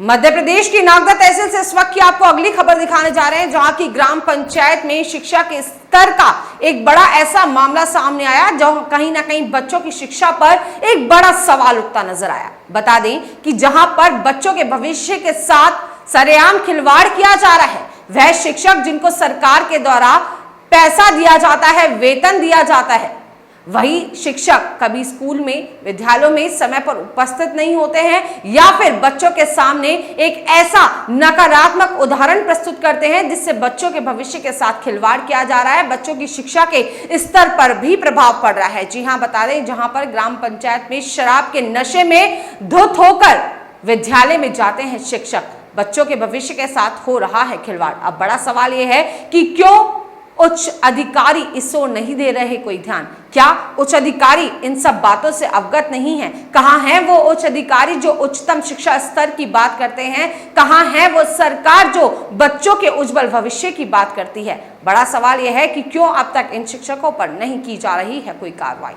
मध्य प्रदेश की नागदा तहसील से इस वक्त की आपको अगली खबर दिखाने जा रहे हैं, जहां की ग्राम पंचायत में शिक्षा के स्तर का एक बड़ा ऐसा मामला सामने आया जहां कहीं ना कहीं बच्चों की शिक्षा पर एक बड़ा सवाल उठता नजर आया। बता दें कि जहां पर बच्चों के भविष्य के साथ सरेआम खिलवाड़ किया जा रहा है, वह शिक्षक जिनको सरकार के द्वारा पैसा दिया जाता है, वेतन दिया जाता है, वही शिक्षक कभी स्कूल में, विद्यालयों में समय पर उपस्थित नहीं होते हैं या फिर बच्चों के सामने एक ऐसा नकारात्मक उदाहरण प्रस्तुत करते हैं जिससे बच्चों के भविष्य के साथ खिलवाड़ किया जा रहा है, बच्चों की शिक्षा के स्तर पर भी प्रभाव पड़ रहा है। जी हां, बता दें जहां पर ग्राम पंचायत में शराब के नशे में धुत होकर विद्यालय में जाते हैं शिक्षक, बच्चों के भविष्य के साथ हो रहा है खिलवाड़। अब बड़ा सवाल यह है कि क्यों उच्च अधिकारी इस ओर नहीं दे रहे कोई ध्यान? क्या उच्च अधिकारी इन सब बातों से अवगत नहीं है? कहां हैं वो उच्च अधिकारी जो उच्चतम शिक्षा स्तर की बात करते हैं? कहां है वो सरकार जो बच्चों के उज्जवल भविष्य की बात करती है? बड़ा सवाल यह है कि क्यों अब तक इन शिक्षकों पर नहीं की जा रही है कोई कार्रवाई।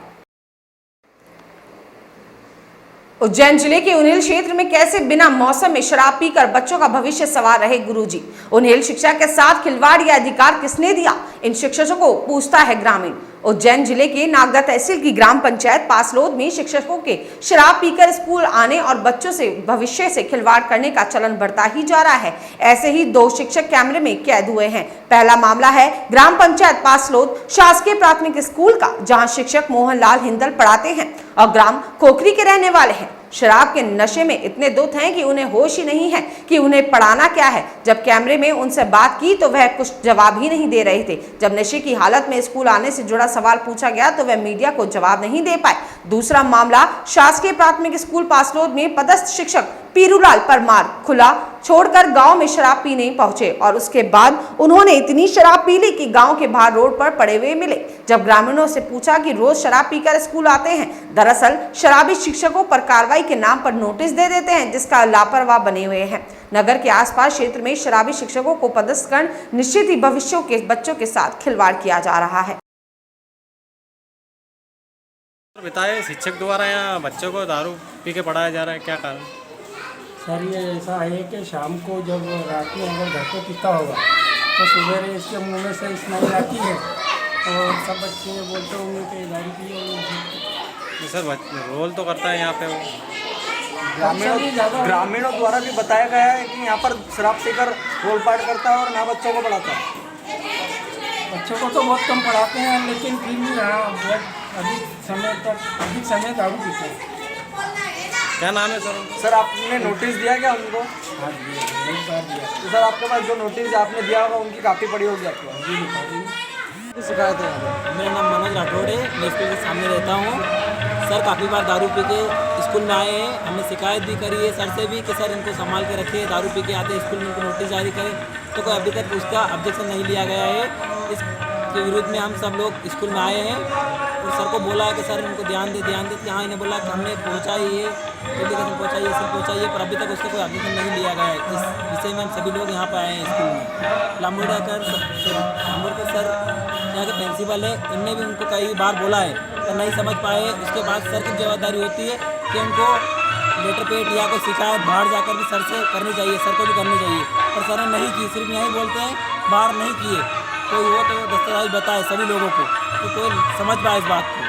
उज्जैन जिले के उन्हेल क्षेत्र में कैसे बिना मौसम में शराब पीकर बच्चों का भविष्य संवार रहे गुरुजी। उन्हेल शिक्षा के साथ खिलवाड़ या अधिकार किसने दिया? इन शिक्षकों को पूछता है ग्रामीण। उज्जैन जिले के नागदा तहसील की ग्राम पंचायत पासलोद में शिक्षकों के शराब पीकर स्कूल आने और बच्चों से भविष्य से खिलवाड़ करने का चलन बढ़ता ही जा रहा है। ऐसे ही 2 शिक्षक कैमरे में कैद हुए हैं। पहला मामला है ग्राम पंचायत पासलोद शासकीय प्राथमिक स्कूल का, जहां शिक्षक मोहनलाल हिंदल पढ़ाते हैं और ग्राम खोखरी के रहने वाले हैं। शराब के नशे में इतने धुत हैं कि उन्हें होश ही नहीं है कि उन्हें पढ़ाना क्या है। जब कैमरे में उनसे बात की तो वह कुछ जवाब ही नहीं दे रहे थे। जब नशे की हालत में स्कूल आने से जुड़ा सवाल पूछा गया तो वह मीडिया को जवाब नहीं दे पाए। दूसरा मामला शासकीय प्राथमिक स्कूल पासलोद में पदस्थ शिक्षक पीरूलाल परमार खुला छोड़कर गांव में शराब पीने पहुंचे और उसके बाद उन्होंने इतनी शराब पी ली कि गांव के बाहर रोड पर पड़े हुए मिले। जब ग्रामीणों से पूछा कि रोज शराब पीकर स्कूल आते हैं, दरअसल शराबी शिक्षकों पर कार्रवाई के नाम पर नोटिस दे देते हैं, जिसका लापरवाह बने हुए हैं। नगर के आसपास क्षेत्र में शराबी शिक्षकों को पदस्थ कर निश्चित ही भविष्य के बच्चों के साथ खिलवाड़ किया जा रहा है। बताए शिक्षक द्वारा यहाँ बच्चों को दारू पी के पढ़ाया जा रहा है, क्या कारण? सर ये ऐसा है कि शाम को जब रात में अगर घर पे पीता होगा तो सवेरे इसके मुंह में से स्मेल आती है और सब बच्चे बोलते होंगे कि दारू पिए। सर रोल तो करता है यहाँ पे वो। ग्रामीणों द्वारा भी बताया गया है कि यहाँ पर शराब पीकर रोल पाट करता है और ना बच्चों को पढ़ाता है। बच्चों को तो बहुत कम पढ़ाते हैं, लेकिन फिर भी यहाँ बहुत अधिक समय दारू पीते हैं। क्या नाम है सर? सर आपने नोटिस दिया क्या उनको? हाँ दिया, एक बार दिया। तो सर आपके पास जो नोटिस आपने दिया होगा उनकी काफ़ी पड़ी होगी आपको? जी दिखा दी। शिकायत है। मेरा नाम मनोज राठौड़ है, मैं स्कूल के सामने रहता हूँ। सर काफ़ी बार दारू पी के स्कूल में आए हैं, हमने शिकायत भी करी है सर से भी कि सर इनको संभाल के रखे, दारू पी के आते स्कूल में इनको नोटिस जारी करें, तो कोई अभी तक उसका ऑब्जेक्शन नहीं लिया गया है। इसके विरुद्ध में हम सब लोग स्कूल में आए हैं और सर को बोला है कि सर इनको ध्यान दे। यहाँ इन्हें बोला कि हमने पहुँचाई है, एप्लीकेशन पहुँचाई है, पर अभी तक उसका कोई ऑब्जेक्शन नहीं लिया गया है। इस विषय में हम सभी लोग यहाँ पर आए हैं स्कूल में। लामोड़कर सर यहाँ के प्रिंसिपल है, इनने भी उनको कई बार बोला है पर नहीं समझ पाए। उसके बाद सर की जिम्मेदारी होती है कि उनको लेटर पेड या कोई शिकायत बाहर जाकर भी सर से करनी चाहिए, सर को भी करनी चाहिए, पर सर ने नहीं की। सिर्फ यहीं बोलते हैं, बाहर नहीं किए। कोई हो तो दस्तावेज बताए सभी लोगों को, तो कोई समझ पाए इस बात को।